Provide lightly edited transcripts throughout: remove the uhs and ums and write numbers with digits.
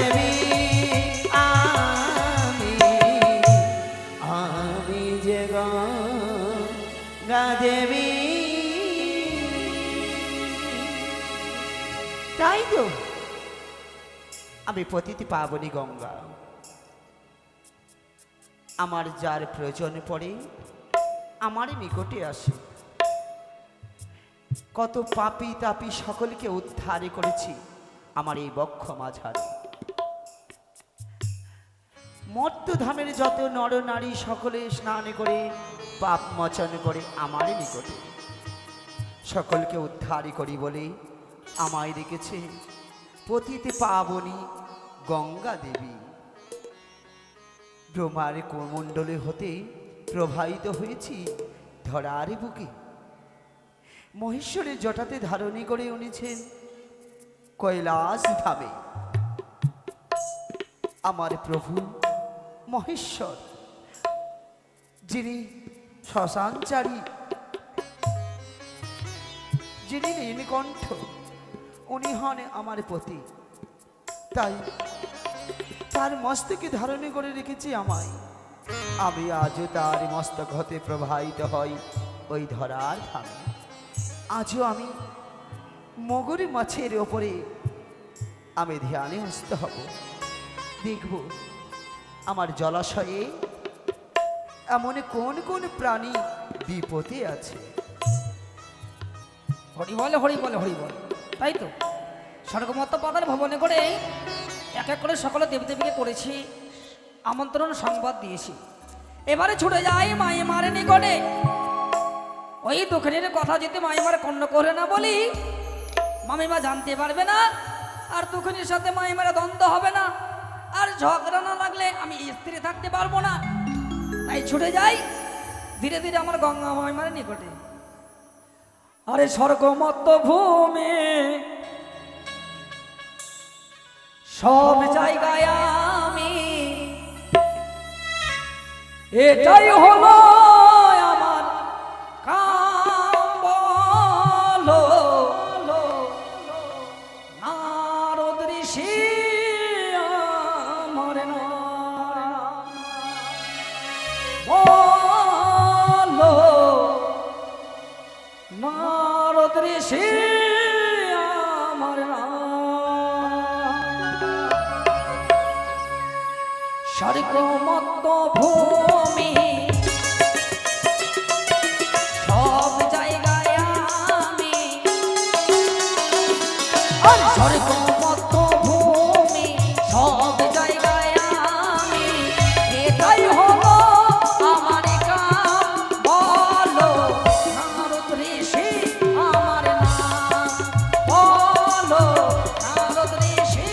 দেবী আমি যে গঙ্গা দেবী। তাই তো আমি পতিত পাবনী গঙ্গা। আমার যার প্রয়োজন পড়ে আমার নিকটে আসে। কত পাপী তাপী সকলকে উদ্ধার করেছি আমার এই বক্ষ মাঝারে। মর্ত্যধামের যত নর নারী সকলে স্নান করে পাপ মোচন করে আমার নিকটে সকলকে উদ্ধার করি বলে আমায় রেখেছে পতিত পাবনী গঙ্গা দেবী। ব্রহ্মার কোমণ্ডলে হতে প্রবাহিত হয়েছি ধরার বুকে। মহেশ্বরের জটাতে ধারণী করে উনিছেন কৈলাস ধামে আমার প্রভু মহেশ্বর, যিনি শ্মশানচারী, যিনি নীলকণ্ঠ, উনি হন আমার পতি। তাই তার মস্তকে ধারণে করে রেখেছি আমায়। আমি আজও তার মস্তক হতে প্রবাহিত হই ওই ধরার ধামে। আজও আমি মগরি মাছের ওপরে আমি ধ্যানে হস্ত হব, দেখব আমার জলাশয়ে এমন কোন কোন প্রাণী বিপদে আছে। হরি বলে হরি বলে হরি বল। তাই তো স্বর্গমত্ত পাতাল ভবনে করে এক এক করে সকল দেবদেবীকে করেছি আমন্ত্রণ সংবাদ দিয়েছি। এবারে ছুটে যাই মায়েমার নিকটে। ওই দক্ষিণের কথা যদি মায়েমার কর্ণ করে না বলি, মামিমা জানতে পারবে না, আর দক্ষিণের সাথে মায়েমার দ্বন্দ্ব হবে না, আর ঝগড়া না লাগলে আমি স্ত্রী থাকতে পারবো না। তাই ছুটে যাই ধীরে ধীরে আমার গঙ্গা মায়েমার নিকটে। আরে স্বর্গমত্ত ভূমি সব জায়গায় আমি, এটাই হলো আমার কাম বলো। নারদ ঋষি আমার বলো, নারদ ঋষি আমার স্বর্গমত্ত ভূমি সব জায়গায় আমি, স্বর্গমত্ত ভূমি সব জায়গায় আমি, এটাই হলো আমার কাম বলো। নারদ ঋষি আমার নাম বলো, নারদ ঋষি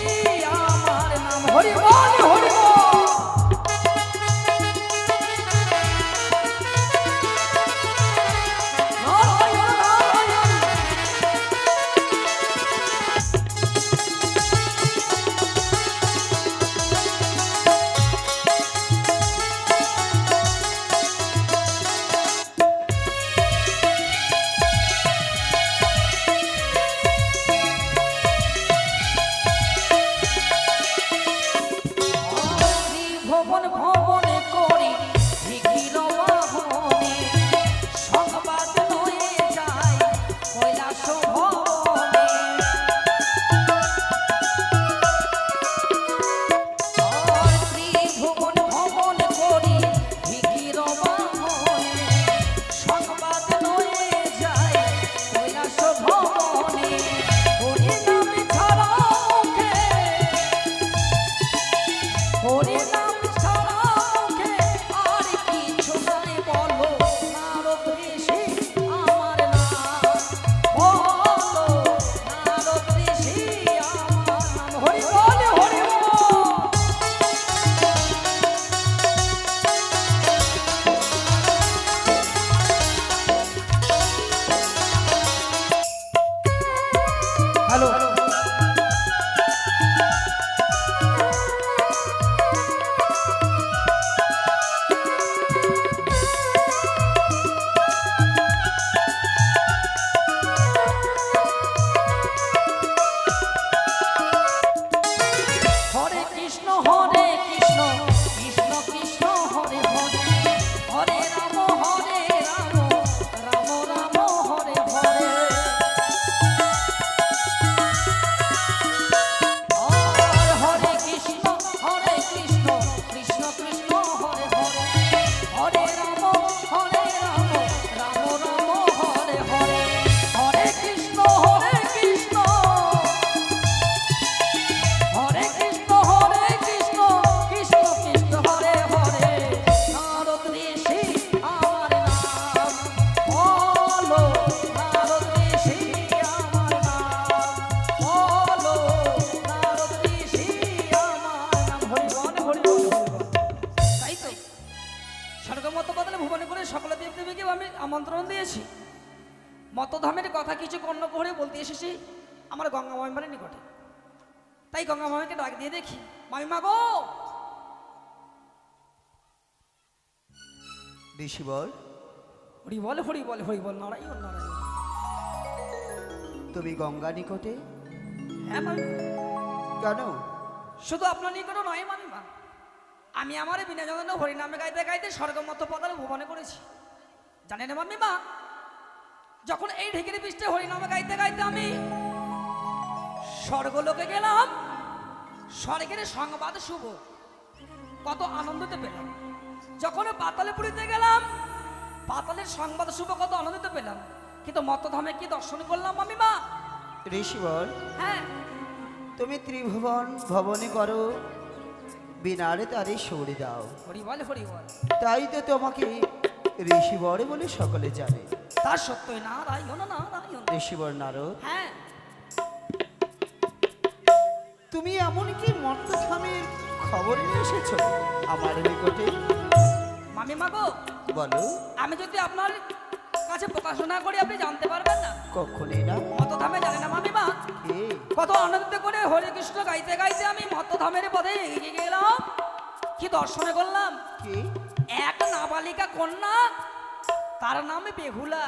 আমার নাম। হরি বল হরি বল। কৃষ্ণ হরে কৃষ্ণ কৃষ্ণ কৃষ্ণ হরে হরে হরে রাম রাম রাম হরে হরে আর হরে কৃষ্ণ কৃষ্ণ কৃষ্ণ হরে হরে হরে রাম রাম রাম হরে হরে হরে কৃষ্ণ কৃষ্ণ কৃষ্ণ কৃষ্ণ হরে হরে নারদ ঋষি আমার নাম বলো নারদ ঋষি আমার নাম বলো নারদ ঋষি আমার নাম হরি বল হরি বল তাই তো স্বর্গমত বদলে ভুবনে করে সকল দেবদেবীকে আমি আমন্ত্রণ দিয়েছি মতধর্মের কথা কিছু কর্ণ করে বলতে এসেছি আমার গঙ্গা মামিমার নিকটে তাই গঙ্গা মামিকে ডাক দিয়ে দেখি মামিমা গো ঋষিবর, হরি বল হরি বল হরি বল নারায়ণ নারায়ণ তুমি গঙ্গা নিকটে হ্যাঁ মামিমা কেন? শুধু আপনার নিকট নয় মামিমা আমি আমার বিনা জন্য হরিনামে গাইতে গাইতে স্বর্গমত পদালে ভুবনে করেছি জানেন মামিমা যখন এই ঢেকের পৃষ্ঠে হরিনামে গাইতে গাইতে আমি স্বর্গলোকে গেলাম স্বর্গের সংবাদ শুভ কত আনন্দতে পেলাম যখন পাতালে পুরীতে গেলাম পাতালের সংবাদ শুভ কত আনন্দিত পেলাম কিন্তু মতধামে কি দর্শন করলাম মামিমা ঋষিবর, হ্যাঁ তুমি ত্রিভুবন ভবনে করো বিনারে তারে সরে দাও, হরি বল হরি বল তাই তো তোমাকে ঋষিবর বলে সকলে জানে। তার সত্যই নারায়ণ নারায়ণ ঋষিবর নারদ, হ্যাঁ তুমি এমন কি মর্তধামের খবর নিয়ে এসেছো আমার নিকটে? মামিমা গো বলো। আমি যদি আপনার কাছে প্রকাশনা করি আপনি জানতে পারবেন না কখনই না। মতধামে জানে না মামিমা কে? কত আনন্দ করে হরে কৃষ্ণ গাইতে গাইতে আমি মতধামের পথে এগিয়ে গেলাম কি দর্শনে করলাম কে? এক নাবালিকা কন্যা তার নাম বেহুলা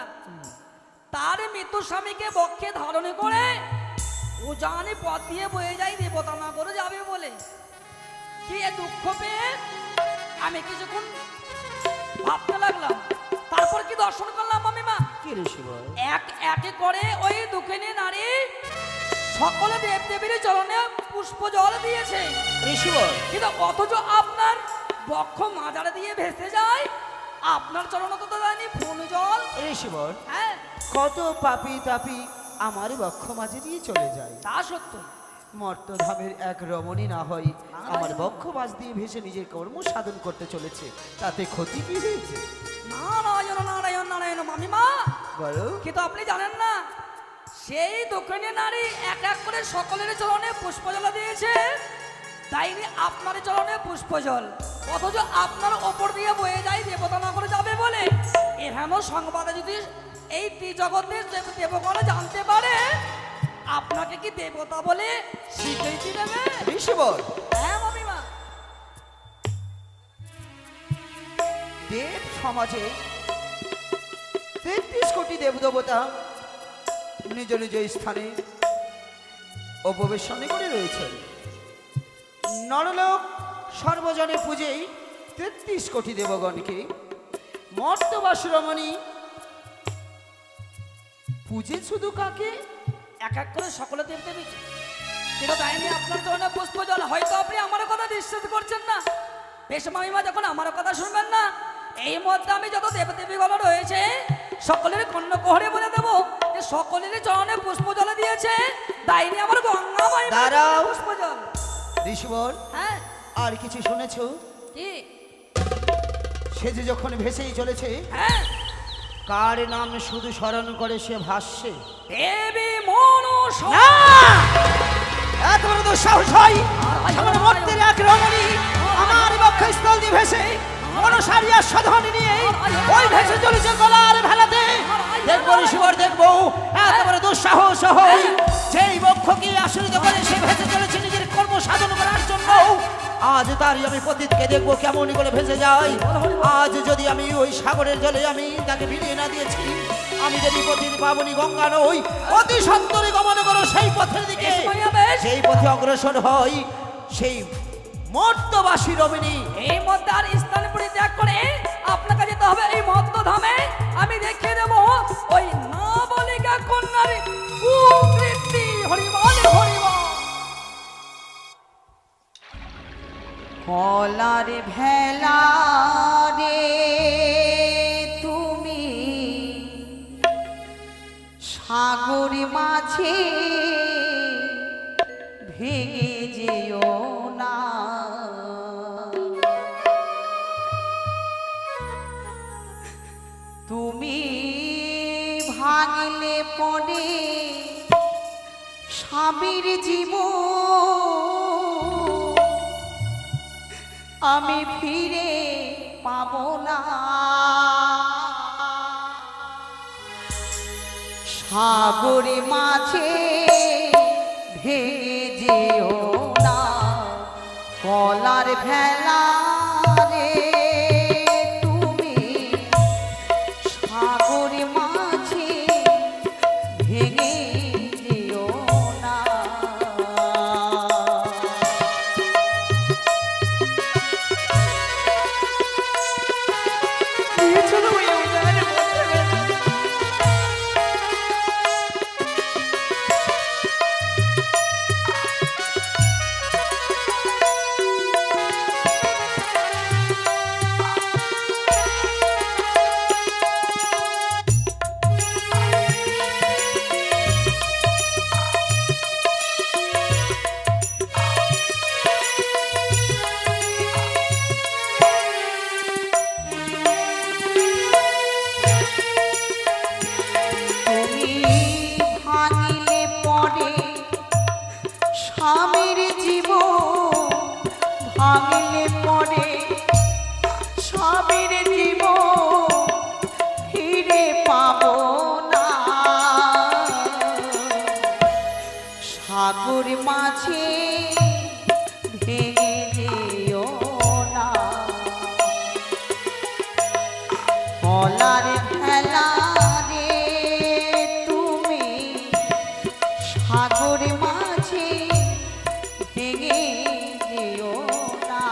তার মৃত্যু স্বামীকে বক্ষে ধারণ করে ও জানে পথ দিয়ে বয়ে যায় দেবতা না করে যাবে বলে কি এ দুঃখ পেয়ে আমি কিছুক্ষণ ভাবতে লাগলাম তারপর কি দর্শন করলাম মামিমা কে ঋষিবর? এক একে করে ওই দুঃখিনী নারী সকলে দেবদেবীর চরণে পুষ্প জল দিয়েছে ঋষিবর, কিন্তু অথচ আপনার বক্ষ মাজারে দিয়ে ভেসে যায় আপনার চরণ তো জানি ফুল জল ঋষিবর, হ্যাঁ কত পাপি তাপি আমার বক্ষ মাঝে দিয়ে চলে যায়, তা সত্য মর্তধামের এক রমণী না হয় আমার বক্ষ মাঝ দিয়ে ভেসে নিজের কর্ম সাধন করতে চলেছে, তাতে ক্ষতি কি হয়েছে? নারায়ণ নারায়ণ নারায়ণ মামিমা বলো। কিন্তু আপনি জানেন না সেই দক্ষিণী নারী এক এক করে সকলের চরণে পুষ্পজল দিয়েছে তাইনি আপনার চরণে পুষ্পজল অথচ আপনার ওপর দিয়ে বয়ে যায় দেবতা না করে যাবে বলে এহেন সংবাদে যদি এই ত্রিজগতের দেবগণে জানতে পারে আপনাকে কি দেবতা বলে স্বীকৃতি দেবে ঋষিবর, হ্যাঁ মামিমা দেব সমাজে 33 কোটি দেবদেবতা নিজ নিজ স্থানে উপবেশনে করে রয়েছেন। নরলোক সর্বজনে পূজেই 33 কোটি দেবগণকে, মর্তবাস রমণী পূজে শুধু কাকে? এক এক করে সকলে দেবদেবী কিন্তু তাইনি আপনার চরণে পুষ্পজল হয়তো আপনি আমার কথা বিশ্বাস করছেন না বেশ মামিমা যখন আমার কথা শুনবেন না এই মধ্যে আমি যত দেবদেবীগুলো রয়েছে সকলের কর্ণ কোহরে বলে দেবো যে সকলের চরণে পুষ্পজল দিয়েছে তাইনি আমার গঙ্গা মামিমা দাঁড়াও। পুষ্পজল ঋষিবর, হ্যাঁ আর কিছু শুনেছো? কি সে যে যখন ভেসেই চলেছে, হ্যাঁ কার নাম শুধু স্মরণ করে সে ভাসছে। দেবী মনসা এত বড় দুঃসাহস হয় আমার মর্তের এক রমণী আমার বক্ষস্থল দিয়ে ভেসে মনসারিয়া সাধন নিয়ে ওই ভেসে চলেছে গলার ভেলাতে। দেখবো ঋষিবর, দেখবো এত বড় দুঃসাহস হয় যেই বক্ষকে আশ্রিত করে সে ভেসে চলেছে নিজের কর্ম সাধন করার জন্য। আজ তারই আমি পতিতকে দেখবো কেমন করে ভেসে যায়। আজ যদি আমি ওই সাগরের জলে আমি তাকে ভিড়িয়ে না দিয়েছি, আমি যদি পতিত পাবনি গঙ্গা নই, অতি সত্তরে গমন করো সেই পথের দিকে, সেই পথে অগ্রসর হয় সেই মর্তবাসী রবিনী। এই মধ্যে আর স্থান পরিত্যাগ করে আপনাকে যেতে হবে এই মধ্য ধামে। আমি দেখিয়ে দেব ওই নাবালিকা কন্যার কুকীর্তি। হরিবল হরিবল। কলার ভেলা রে তুমি সাগর মাঝে ভেঙে যেও না, তুমি ভাঙলে পড়ে স্বামীর জীবন আমি ফিরে পাব না। সাগরে মাঝে ভেঙে যেও না, কলার ভেলা রে তুমি সাগরে মাঝে ভেঙে যেও না। তুমি ভাঙিলে পড়ে স্বামীর জীবন, ভাঙিলে পড়ে স্বামীর জীবন ফিরে পাব না। সাগর মাঝে ভেঙে যেও না, কলার ভেলা রে তুমি সাগর মাঝে ভেঙে যেও না।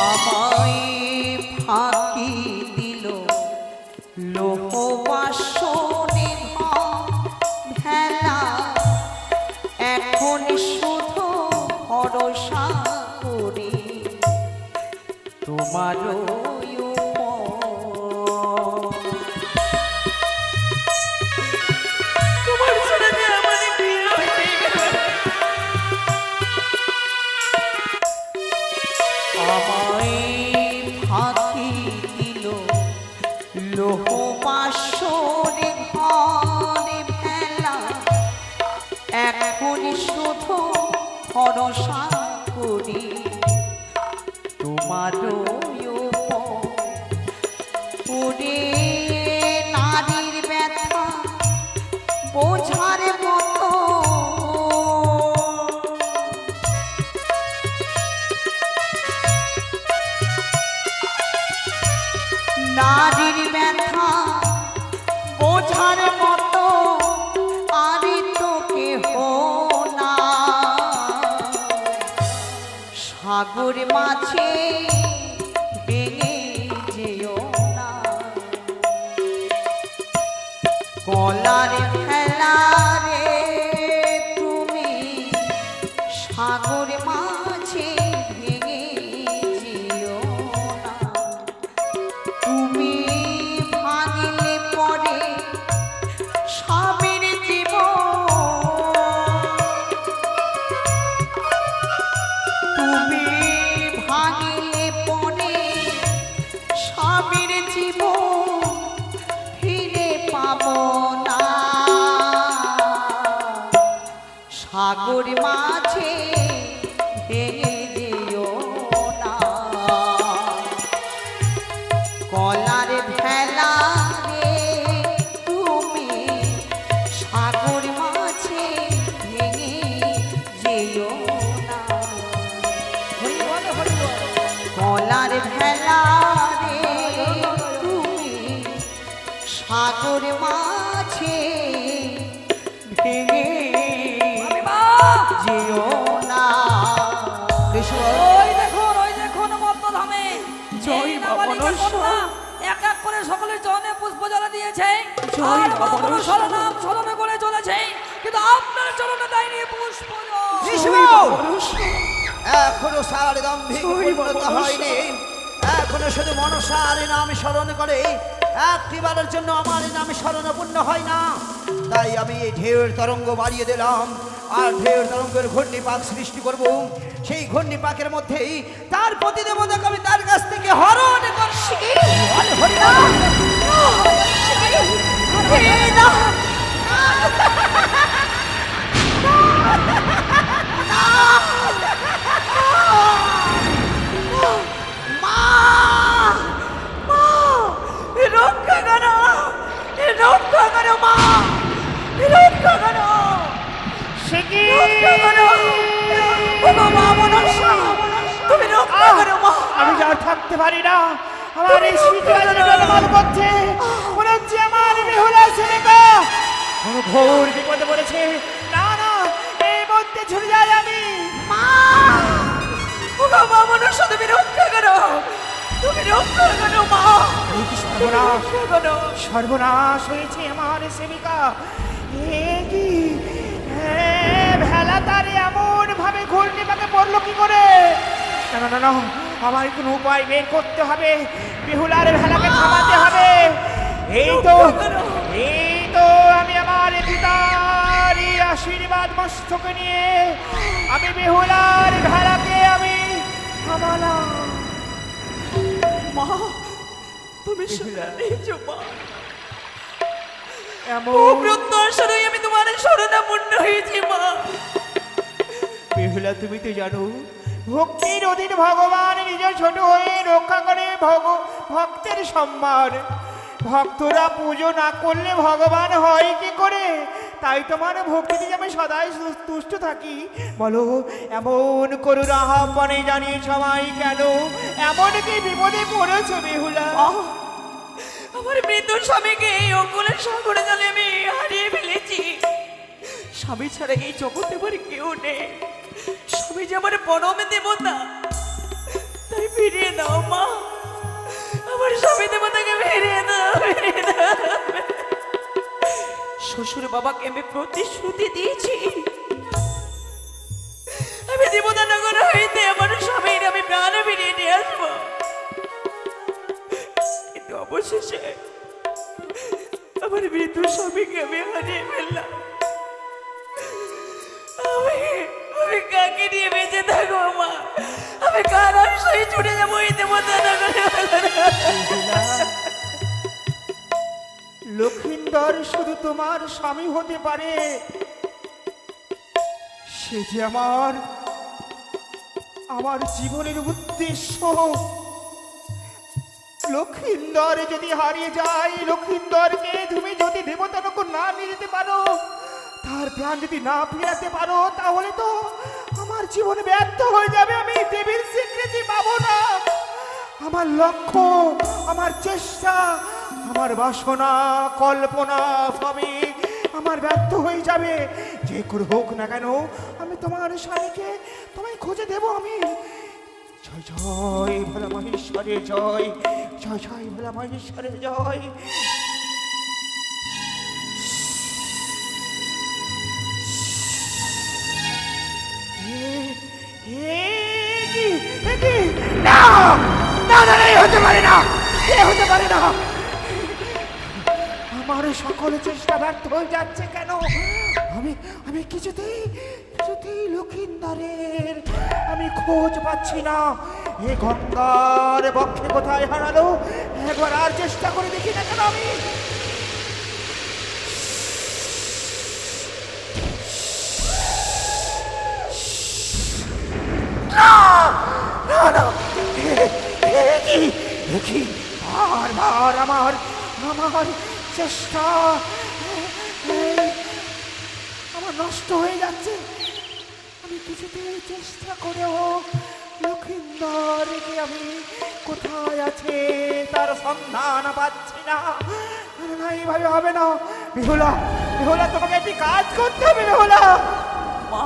আমায় ফাঁকি দিল লোহ বাসনে ভেলা, এখন শুধু ভরসা করি তোমার আমায় ফাঁকি দিল লোহ বাসনে ঘরে ভেলা, এখন শুধু ভরসা করি তোমার ওরে। নারীর ব্যথা বোঝার মতো নারীর ব্যথা বোঝার মতো আরে তো কেহ না। সাগর মাঝে ভেঙে যেও না, কলার ভেলা রে তুমি সাগর মাঝে ভেঙে যেও না। তুমি ভাঙিলে পড়ে স্বামীর জীবন, তুমি ভাঙিলে সাগর মাঝে ভেঙে দিও না কলার ভেলা রে তুমি সাগর মাঝে ভেঙে যেও না হরি বল হরি বল। কলার ভেলা রে তুমি সাগর মাঝে ভেঙে মামিমা, যেও না ওই দেখুন মত্তধামে জয় এই বাবা নাবালিকা নরসিংহ। কন্যা এক এক করে সকলের চরণে পুষ্প জ্বালা দিয়েছে জয় আর বাবা বাবা নরসিংহ। শরণাম শরণে করে চলেছে, কিন্তু আপনার চরণে দেয়নি পুষ্প এখনো সার গম্ভীর পূর্ণতা হয়নি এখনো শুধু মনসার নাম স্মরণ করে একটিবারের জন্য আমার নাম স্মরণ পূর্ণ হয় না তাই আমি এই ঢেউয়ের তরঙ্গ বাড়িয়ে দিলাম আর ঢেউয়ের তরঙ্গের ঘূর্ণিপাক সৃষ্টি করব সেই ঘূর্ণিপাকের মধ্যেই তার প্রতিদেবতাকে আমি তার কাছ থেকে হরণ করছি রক্ষা করো রক্ষা করো মা রক্ষা করো সে কি তুমি রক্ষা করো মা আমি যা থাকতে পারি না আমার এই শীতকালে গোলমাল করছে মনে হচ্ছে আমার বেহুলা ছেলেটা কোনো ঘোর বিপদে পড়েছে না না এই মধ্যে ছুটে যাই আমি মা মনুষ্য তুমি রক্ষা করো তুমি রক্ষা করো মা এই কি সর্বনাশ রক্ষা করো সর্বনাশ হয়েছে আমার সেবিকা এ কি ভেলা তারে এমন ভাবে ঘূর্ণিপাকে পড়লো কি করে না না না না আমার কোনো উপায় বের করতে হবে বেহুলার ভেলাকে থামাতে হবে এই তো আমি আমার পিতার আশীর্বাদ মস্তকে নিয়ে আমি বেহুলার ভেলাকে আমি থামালাম মা তুমি শুনেছো মা এমন প্রত্যাশায় আমি তোমার শরণাপন্ন হয়েছি মা বেহুলা তুমি তো জানো ভক্তির অধীন ভগবান নিজের ছোট হয়ে রক্ষা করে ভক্তের সম্মান ভক্তরা পুজো না করলে ভগবান হয় কি করে তাই তোমার ভক্তিতে আমি সদাই তুষ্ট থাকি বলো এমন করুণ আহ্বানে জানি সবাই কেন এমন কি বিপদে পড়েছো বেহুলা আমার মৃত স্বামীকে এই অকুলের সাগরে জালে আমি হারিয়ে ফেলেছি স্বামী ছাড়া এই জগতে আমার কেউ নেই স্বামী যে আমার পরম দেবতা তাই ফিরিয়ে দাও মা আমার স্বামী দেবতাকে ফিরিয়ে দাও শ্বশুর বাবাকে আমি প্রতিশ্রুতি দিয়েছি আমি দেবতা নগর হইতে আমার স্বামীর আমি প্রাণ ফিরিয়ে নিয়ে আসবো কিন্তু অবশেষে আমার মৃত্যু স্বামীকে আমি হারিয়ে ফেললাম আমি কাকে নিয়ে বেঁচে থাকবো মা আমি কার আশায় ছুটে যাবো এই দেবতা লক্ষিন্দর শুধু তোমার স্বামী হতে পারে সে যে আমার জীবনের উদ্দেশ্য লক্ষিন্দর যদি হারিয়ে যায় লক্ষিন্দরকে তুমি যদি দেবতানক না নিয়ে যেতে পারো তার প্রাণ যদি না ফিরাতে পারো তাহলে তো আমার জীবন ব্যর্থ হয়ে যাবে আমি দেবীর স্বীকৃতি পাবো না আমার লক্ষ্য আমার চেষ্টা আমার বাসনা কল্পনা সবই আমার ব্যর্থ হয়ে যাবে যে করে হোক না কেন আমি তোমার স্বামীকে তোমায় খুঁজে দেব আমি জয় জয় ভোলা মহেশ্বরের জয় জয় জয় ভোলা মহেশ্বরের জয় না না না এই হতে পারে না এ হতে পারে না আমার সকল চেষ্টা ব্যর্থ হয়ে যাচ্ছে কেন আমি আমি কিছুতেই লক্ষিন্দরের আমি খোঁজ পাচ্ছি না এ গঙ্গার বক্ষে কোথায় হারালো একবার আর চেষ্টা করে দেখি না কেন আমি আমার আমার চেষ্টা আমার নষ্ট হয়ে যাচ্ছে। আমি কিছুতেই চেষ্টা করেও লক্ষিন্দরকে আমি কোথায় আছে তার সন্ধান পাচ্ছি না। না, এইভাবে হবে না। বিহুলা, বিহুলা, তোমাকে একটি কাজ করতে হবে বিহুলা। মা,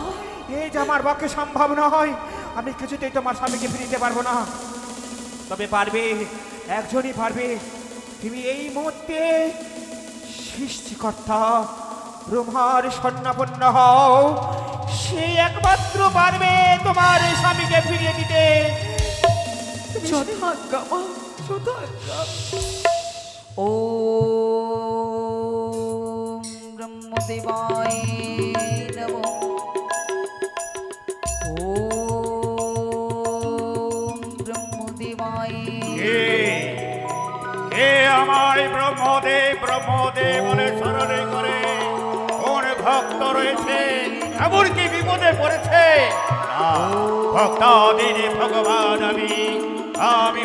এই যে আমার পক্ষে সম্ভব নয়, আমি কিছুতেই তোমার স্বামীকে ফিরিতে পারবো না। তবে পারবে, একজনই পারবে। তুমি এই মুহূর্তে সৃষ্টিকর্তা ব্রহ্মার স্বর্ণাপন্ন হও, সেই একমাত্র পারবে তোমার স্বামীকে ফিরিয়ে দিতে। যথাজ্ঞা মা, যথাজ্ঞা। ওম ব্রহ্মদেবায় নমঃ। ওম ব্রহ্মদেবায়। কে আমায় ব্রহ্মদেব ব্রহ্মদেব বলে স্মরণে করে কোন ভক্ত রয়েছে এমনকি বিপদে পড়েছে? না, ভক্তাদিনে ভগবান আমি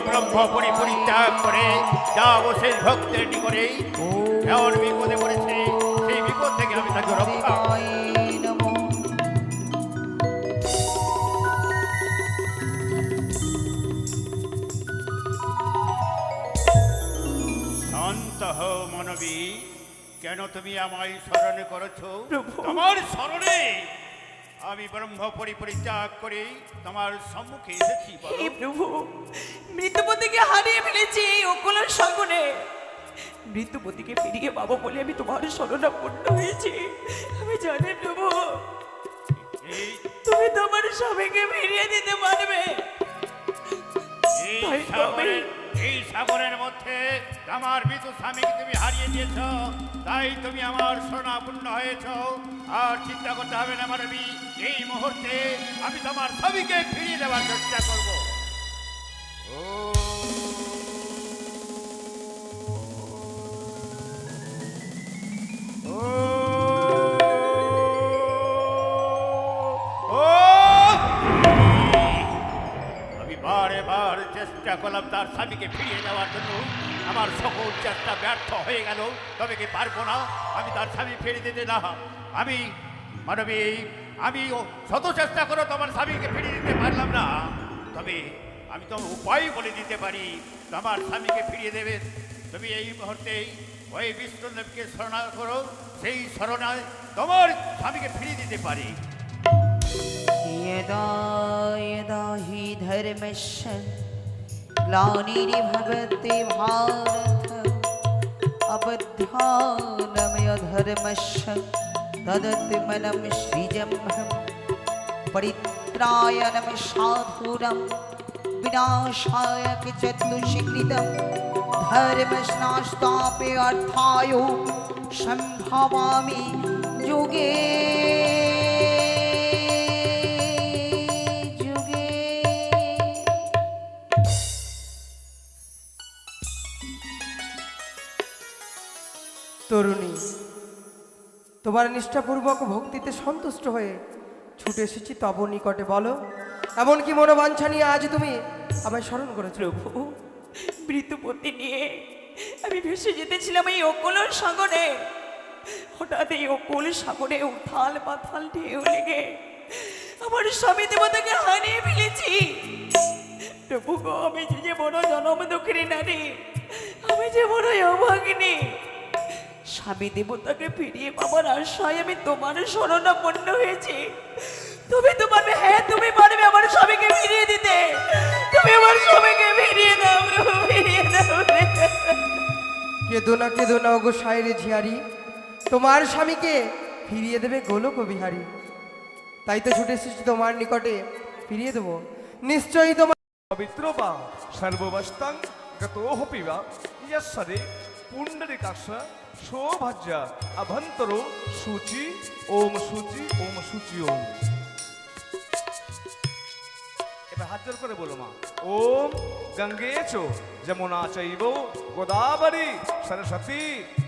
ব্রহ্মপুরী পরিত্যাগ করে যাবো সেই ভক্তের নিকটে। এমন বিপদে পড়েছে, সেই বিপদ থেকে আমি তাকে রক্ষা। ব্রহ্মদেবায় নমঃ। শান্ত হও মানবী, কেন তুমি আমায় স্মরণ করেছো? তোমার স্মরণে আমি ব্রহ্মপুরী পরিত্যাগ করে তোমার সম্মুখে এসেছি। বলো। হে প্রভু, মৃত্যুপতিকে হারিয়ে ফেলেছি এই অকুলার সঙ্গনে। মৃত্যুপতিকে ফিরিয়ে পাবো বলে আমি তোমার শরণাপন্ন হয়েছি। আমি জানি প্রভু, এই তুমি তোমার স্বামীকে ফিরিয়ে দিতে পারবে। এই তাই তো সাগরের এই সাগরের মধ্যে আমার মৃত স্বামীকে তুমি হারিয়ে দিয়েছ, তাই তুমি আমার শরণাপন্ন হয়েছ। আর চিন্তা করতে হবে না মানবী, এই মুহূর্তে আমি তোমার স্বামীকে ফিরিয়ে দেওয়ার চেষ্টা করব। ও আমি বারে বার চেষ্টা করলাম তার স্বামীকে ফিরিয়ে দেওয়ার জন্য, আমার সকল চেষ্টা ব্যর্থ হয়ে গেল। তবে কি পারবো না আমি তার স্বামী ফিরিয়ে দিতে? না, আমি মানবী, আমি শত চেষ্টা করে তোমার স্বামীকে ফিরিয়ে দিতে পারলাম না। তবে আমি তোমার উপায় বলে দিতে পারি, তোমার স্বামীকে ফিরিয়ে দেবে। তুমি এই মুহূর্তেই ওই বিষ্ণুদেবকে স্মরণ করো, সেই স্মরণায় তোমার স্বামীকে ফিরিয়ে দিতে পারি। यदा यदा हि धर्मस्य ग्लानिर्भवति भारत अबध्यानमयधर्मस्य तदत्मनं सृजम्यहं परित्रायणं साधूनां विनाशाय चतुष्कृतं धर्मस्नास्तापे अर्थाय सम्भवामि युगे युगे। তরুণী, তোমার নিষ্ঠাপূর্বক ভক্তিতে সন্তুষ্ট হয়ে ছুটে এসেছি তব নিকটে। বলো, এমন কি মনোবাঞ্ছা নিয়ে আজ তুমি আমায় স্মরণ করেছো? প্রভু, মৃত্যুপতি নিয়ে আমি ভেসে যেতেছিলাম এই অকুলার সাগরে। হঠাৎ এই অকুল সাগরে উথাল পাথাল ঢেউ লেগে আমার স্বামী দেবতাকে হারিয়ে ফেলেছি। প্রভু গো, আমি যে বড় জনম দুঃখের নারী, আমি যে বড় অভাগিনী। স্বামী দেবতাকে ফিরিয়ে পাবার আশায় আমি তোমার শরণাপন্ন হয়েছি। তুমি তো পারবে, হ্যাঁ তুমি পারবে আমার স্বামীকে ফিরিয়ে দিতে। তুমি আমার স্বামীকে ফিরিয়ে দাও প্রভু, ফিরিয়ে দাও। কেদো না ওগো সাইরে ঝিয়ারি, তোমার স্বামীকে ফিরিয়ে দেবে গোলক বিহারী। তাই তো ছুটে এসেছি তোমার নিকটে, ফিরিয়ে দেবো নিশ্চয়ই। তোমার পবিত্র বা সর্ববস্তাং গতোহ পিবা ইয়স্সরে পুণ্ডরিকাক্ষ শোভাজ্যা অভন্তর সূচি ওম সূচি ওম সূচি ওম। এবার হাত জোর করে বলো মা। ওম গঙ্গে চ যমুনা চৈব গোদাবরী সরস্বতী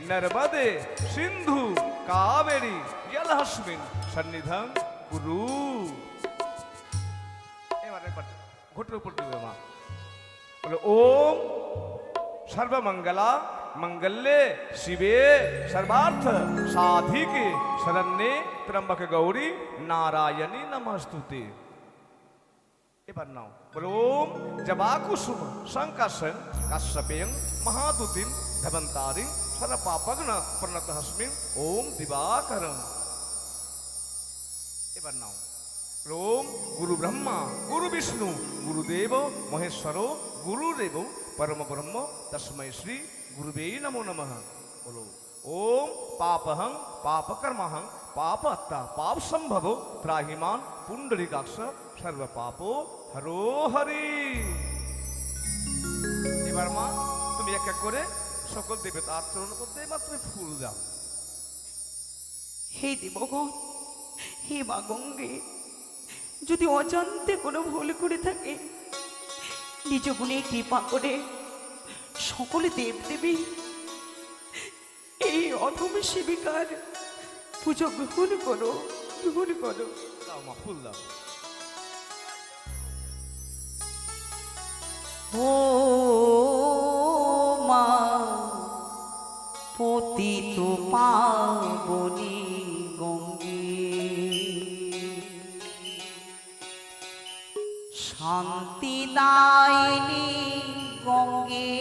নর্মদে সিন্ধু কাবেরী জলহস্মিন সন্নিধান কুরু। এবার ঘটের উপর দিবে মা। বলে ওম सर्वमंगला मंगल्ये शिवे सर्वार्थ साधिके शरण्ये त्र्यंबक गौरी नारायणी नमस्तुते। এবার নাও বলো ওম জবাকুসুম শঙ্কাশং কাশ্যপেয়ং মহাদুতিম ধবন্তারিং সর্বপাপগ্ন প্রণতহস্মিং ওম দিবাকরং। এবার নাও ওম গুরু ব্রহ্মা গুরু বিষ্ণু গুরুদেব মহেশ্বর গুরুদেব পরম ব্রহ্ম তস্मै শ্রী গুরুবে নমো নমঃ। বলো ওম পাপহং পাপকর্মহং পাপহত্তা পাপ সম্ভব ত্রাহিমান পুণ্ডরিকাক্ষ সর্ব পাপো হরো হরি। এবার মা তুমি এক এক করে সকল দেবতার চরণ করতে মাত্র ফুল দাও। হে দেবগণ, হে মা গঙ্গে, যদি অজান্তে কোনো ভুল করে থাকে নিজ গুণে কৃপা করে সকলে দেবদেবী এই অধম সেবিকার পুজো গ্রহণ করো, গ্রহণ করো। দাও মা ফুল দাও। ও মা পতিত পাবনী গঙ্গে, শান্তি দায়িনী গঙ্গে,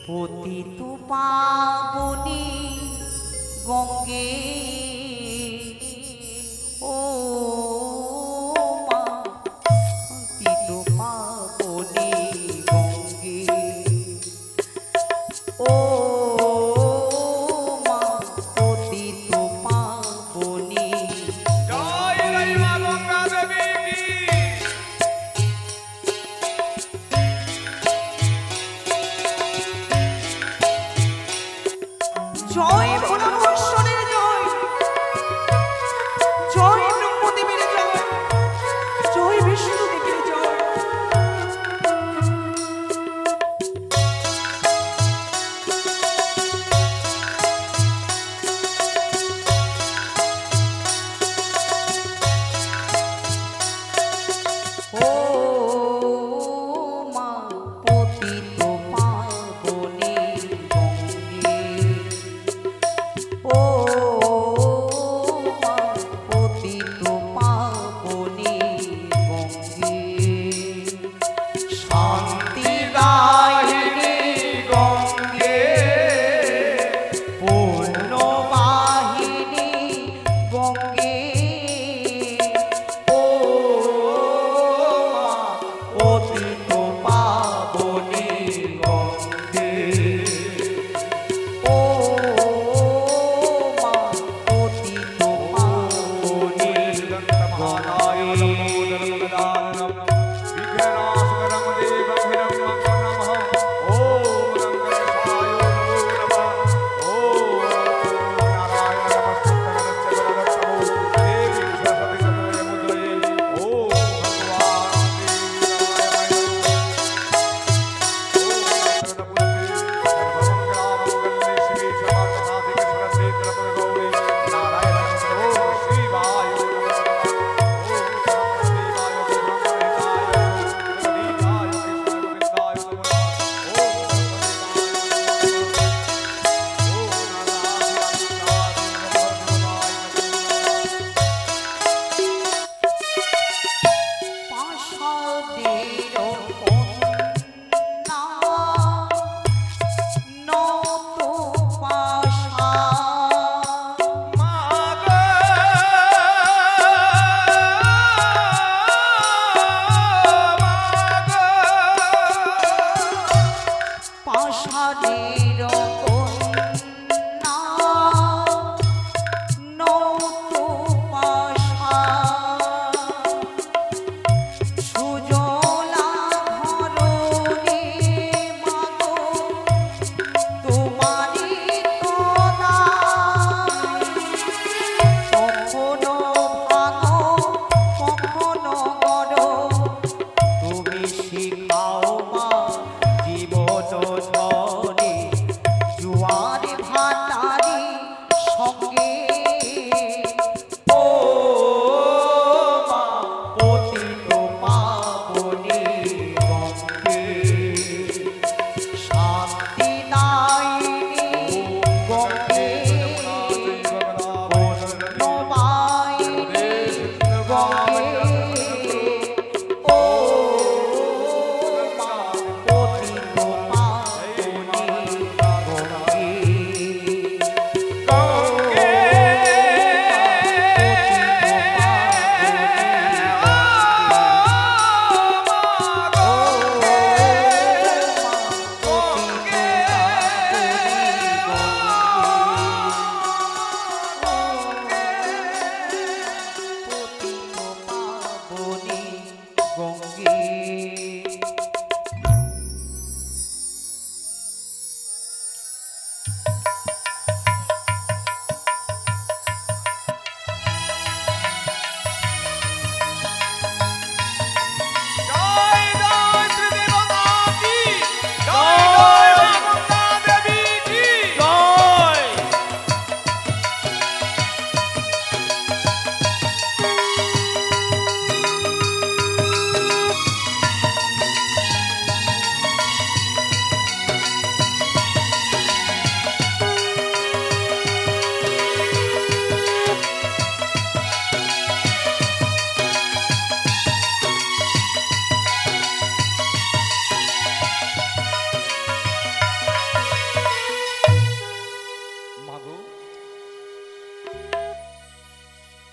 পতিত পাবনী গঙ্গে, ও মা পতিত পাবনী গঙ্গে, ও মা পতিত পাবনী। জয় জয় মা গঙ্গা দেবী কি। জয় ভোলা মহেশ্বরের জয়, জয় ব্রহ্মদেবের জয়, জয় বিষ্ণুদেবের জয়। ও মা পতিত পাবনী গঙ্গে,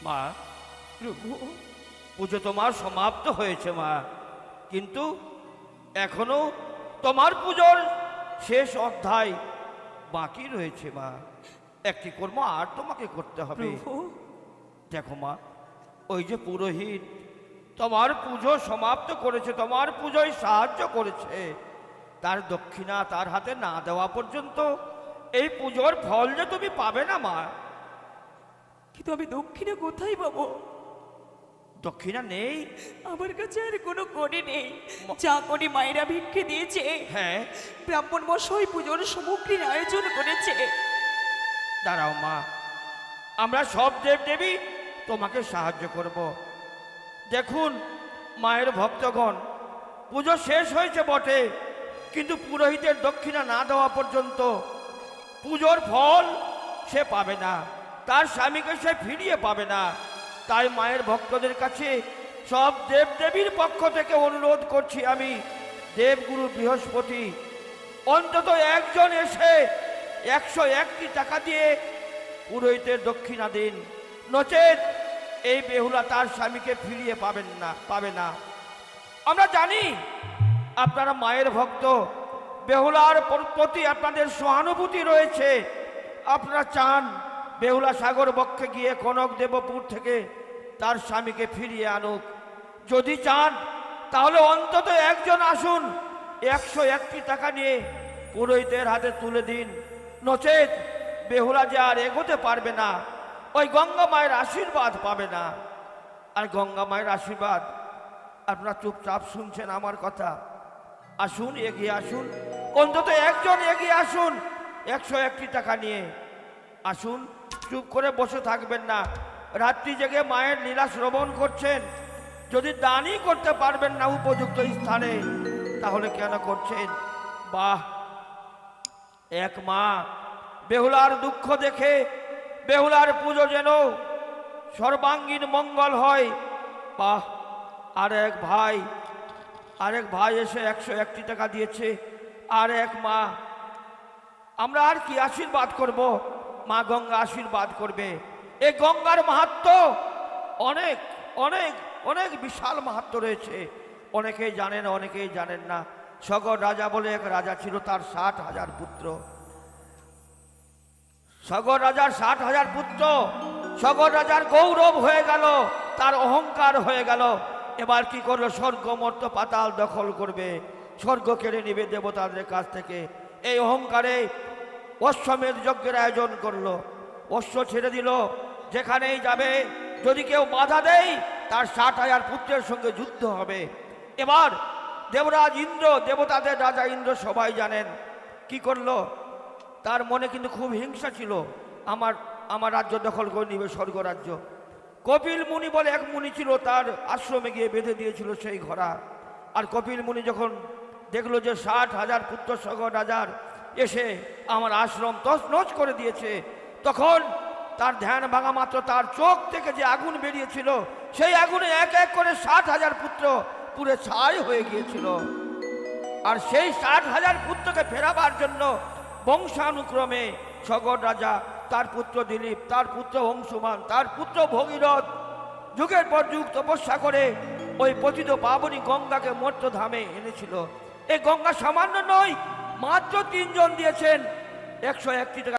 মা, প্রভু, পুজো তোমার সমাপ্ত হয়েছে মা, কিন্তু এখনো তোমার পুজোর শেষ অধ্যায় বাকি রয়েছে মা। একটি কর্ম আর তোমাকে করতে হবে। প্রভু, দেখো মা, ওই যে পুরোহিত তোমার পুজো সমাপ্ত করেছে, তোমার পুজোয় সাহায্য করেছে, তার দক্ষিণা তার হাতে না দেওয়া পর্যন্ত এই পুজোর ফল যে তুমি পাবে না মা। কিন্তু আমি দক্ষিণে কোথায় পাবো? দক্ষিণা নেই? আমার কাছে আর কোনো কড়ি নেই। যা করি মায়েরা ভিক্ষে দিয়েছে, হ্যাঁ, ব্রাহ্মণ মশাই পুজোর সামগ্রীর আয়োজন করেছে। দাঁড়াও মা, আমরা সব দেব দেবী তোমাকে সাহায্য করব। দেখুন মায়ের ভক্তগণ, পুজো শেষ হয়েছে বটে, কিন্তু পুরোহিতের দক্ষিণা না দেওয়া পর্যন্ত পুজোর ফল সে পাবে না, তার স্বামীকে সে ফিরিয়ে পাবে না। তাই মায়ের ভক্তদের কাছে সব দেবদেবীর পক্ষ থেকে অনুরোধ করছি আমি, দেবগুরু বৃহস্পতি, অন্তত একজন এসে 101টি টাকা দিয়ে পুরোহিতের দক্ষিণা দিন, নচেত এই বেহুলা তার স্বামীকে ফিরিয়ে পাবে না। আমরা জানি আপনারা মায়ের ভক্ত, বেহুলার প্রতি আপনাদের সহানুভূতি রয়েছে। আপনারা চান বেহুলা সাগর বক্ষে গিয়ে কনক দেবপুর থেকে তার স্বামীকে ফিরিয়ে আনুক। যদি চান তাহলে অন্তত একজন আসুন, 101টি টাকা নিয়ে পুরোহিতের হাতে তুলে দিন, নচেত বেহুলা যে আর এগোতে পারবে না, ওই গঙ্গা মায়ের আশীর্বাদ পাবে না। আর গঙ্গা মায়ের আশীর্বাদ, আপনারা চুপচাপ শুনছেন আমার কথা, আসুন, এগিয়ে আসুন, অন্তত একজন এগিয়ে আসুন 101টি টাকা নিয়ে। আসুন, চুপ করে বসে থাকবেন না, রাত্রি জেগে মায়ের লীলা শ্রবণ করছেন। যদি দানই করতে পারবেন না উপযুক্ত স্থানে, তাহলে কেন করছেন? বাহ, এক মা বেহুলার দুঃখ দেখে বেহুলার পুজো যেন সর্বাঙ্গীন মঙ্গল হয়। বাহ, আরেক ভাই এসে 101টি টাকা দিয়েছে। আর এক মা, আমরা আর কি আশীর্বাদ করব? মা গঙ্গা আশীর্বাদ করবে। এই গঙ্গার মাহাত্ম্য অনেক অনেক অনেক বিশাল মাহাত্ম্য রয়েছে, অনেকেই জানেন, অনেকেই জানেন না। সগর রাজা বলে এক রাজা ছিল, তার 60,000 পুত্র। সগর রাজার 60,000 পুত্র, সগর রাজার গৌরব হয়ে গেল, তার অহংকার হয়ে গেল। এবার কি করলো? স্বর্গ মর্ত পাতাল দখল করবে, স্বর্গ কেড়ে নিবে দেবতাদের কাছ থেকে। এই অহংকারে অশ্বমেধ যজ্ঞের আয়োজন করলো, অশ্ব ছেড়ে দিল, যেখানেই যাবে যদি কেউ বাধা দেয় তার 60,000 পুত্রের সঙ্গে যুদ্ধ হবে। এবার দেবরাজ ইন্দ্র, দেবতাদের রাজা ইন্দ্র সবাই জানেন কি করলো। তার মনে কিন্তু খুব হিংসা ছিল, আমার রাজ্য দখল করে নিবে, স্বর্গ রাজ্য। কপিল মুনি বলে এক মুনি ছিল, তার আশ্রমে গিয়ে বেঁধে দিয়েছিল সেই ঘোড়া। আর কপিল মুনি যখন দেখলো যে 60,000 পুত্র সগর রাজার এসে আমার আশ্রম তছনছ করে দিয়েছে, তখন তার ধ্যান ভাঙা মাত্র তার চোখ থেকে যে আগুন বেরিয়েছিল, সেই আগুনে এক এক করে 60,000 পুত্র পুরে ছাই হয়ে গিয়েছিল। আর সেই 60,000 পুত্রকে ফেরাবার জন্য বংশানুক্রমে সগর রাজা, তার পুত্র দিলীপ, তার পুত্র অংশুমান, তার পুত্র ভগীরথ যুগের পর যুগ তপস্যা করে ওই পতিত পাবনী গঙ্গাকে মর্ত্যধামে এনেছিল। এই গঙ্গা সামান্য নয়, মাত্র 3 জন দিয়েছেন 101টি টাকা।